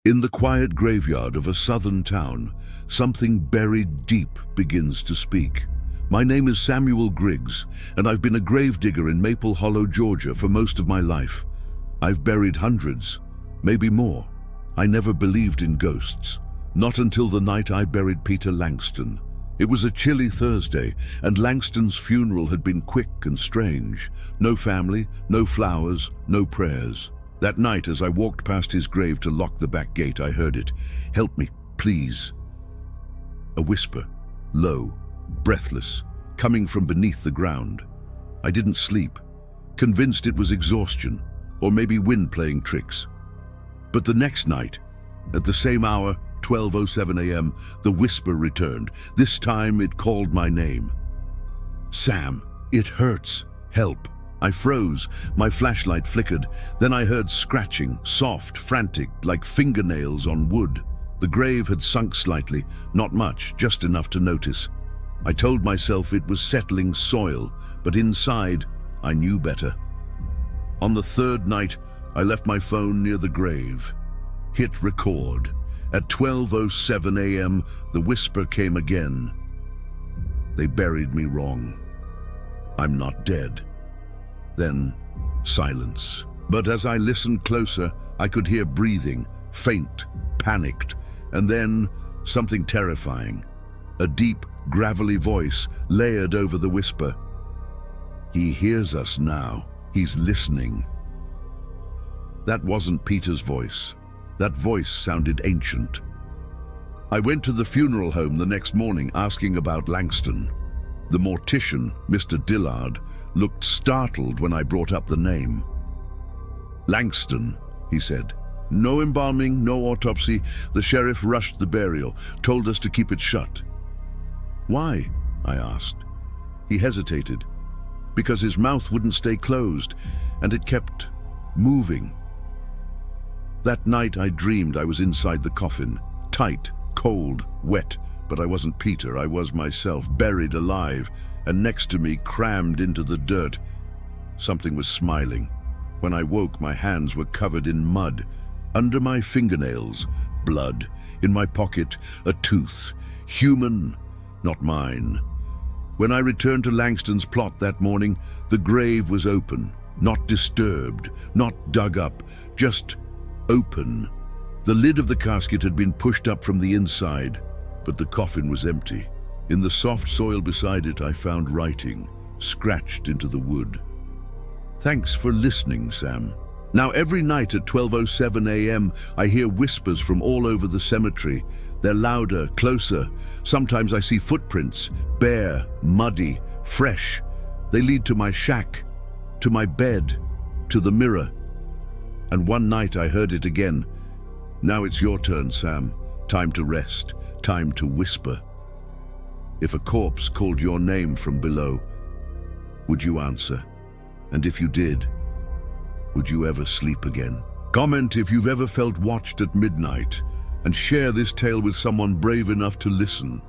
In the quiet graveyard of a southern town, something buried deep begins to speak. My name is Samuel Griggs, and I've been a gravedigger in Maple Hollow, Georgia for most of my life. I've buried hundreds, maybe more. I never believed in ghosts, not until the night I buried Peter Langston. It was a chilly Thursday, and Langston's funeral had been quick and strange. No family, no flowers, no prayers. That night, as I walked past his grave to lock the back gate, I heard it. "Help me, please." A whisper, low, breathless, coming from beneath the ground. I didn't sleep, convinced it was exhaustion, or maybe wind playing tricks. But the next night, at the same hour, 12:07 a.m., the whisper returned. This time it called my name. "Sam, it hurts. Help." I froze, my flashlight flickered. Then I heard scratching, soft, frantic, like fingernails on wood. The grave had sunk slightly, not much, just enough to notice. I told myself it was settling soil, but inside, I knew better. On the third night, I left my phone near the grave. Hit record. At 12:07 a.m., the whisper came again. "They buried me wrong. I'm not dead." Then, silence. But as I listened closer, I could hear breathing, faint, panicked, and then something terrifying. A deep, gravelly voice layered over the whisper. "He hears us now. He's listening." That wasn't Peter's voice. That voice sounded ancient. I went to the funeral home the next morning asking about Langston. The mortician, Mr. Dillard, looked startled when I brought up the name. "Langston," he said. "No embalming, no autopsy. The sheriff rushed the burial, told us to keep it shut." "Why?" I asked. He hesitated. "Because his mouth wouldn't stay closed, and it kept moving." That night I dreamed I was inside the coffin, tight, cold, wet, but I wasn't Peter, I was myself, buried alive, and next to me, crammed into the dirt, something was smiling. When I woke, my hands were covered in mud. Under my fingernails, blood. In my pocket, a tooth. Human, not mine. When I returned to Langston's plot that morning, the grave was open, not disturbed, not dug up, just open. The lid of the casket had been pushed up from the inside, but the coffin was empty. In the soft soil beside it, I found writing, scratched into the wood. "Thanks for listening, Sam." Now every night at 12:07 a.m., I hear whispers from all over the cemetery. They're louder, closer. Sometimes I see footprints, bare, muddy, fresh. They lead to my shack, to my bed, to the mirror. And one night I heard it again. "Now it's your turn, Sam. Time to rest, time to whisper." If a corpse called your name from below, would you answer? And if you did, would you ever sleep again? Comment if you've ever felt watched at midnight, and share this tale with someone brave enough to listen.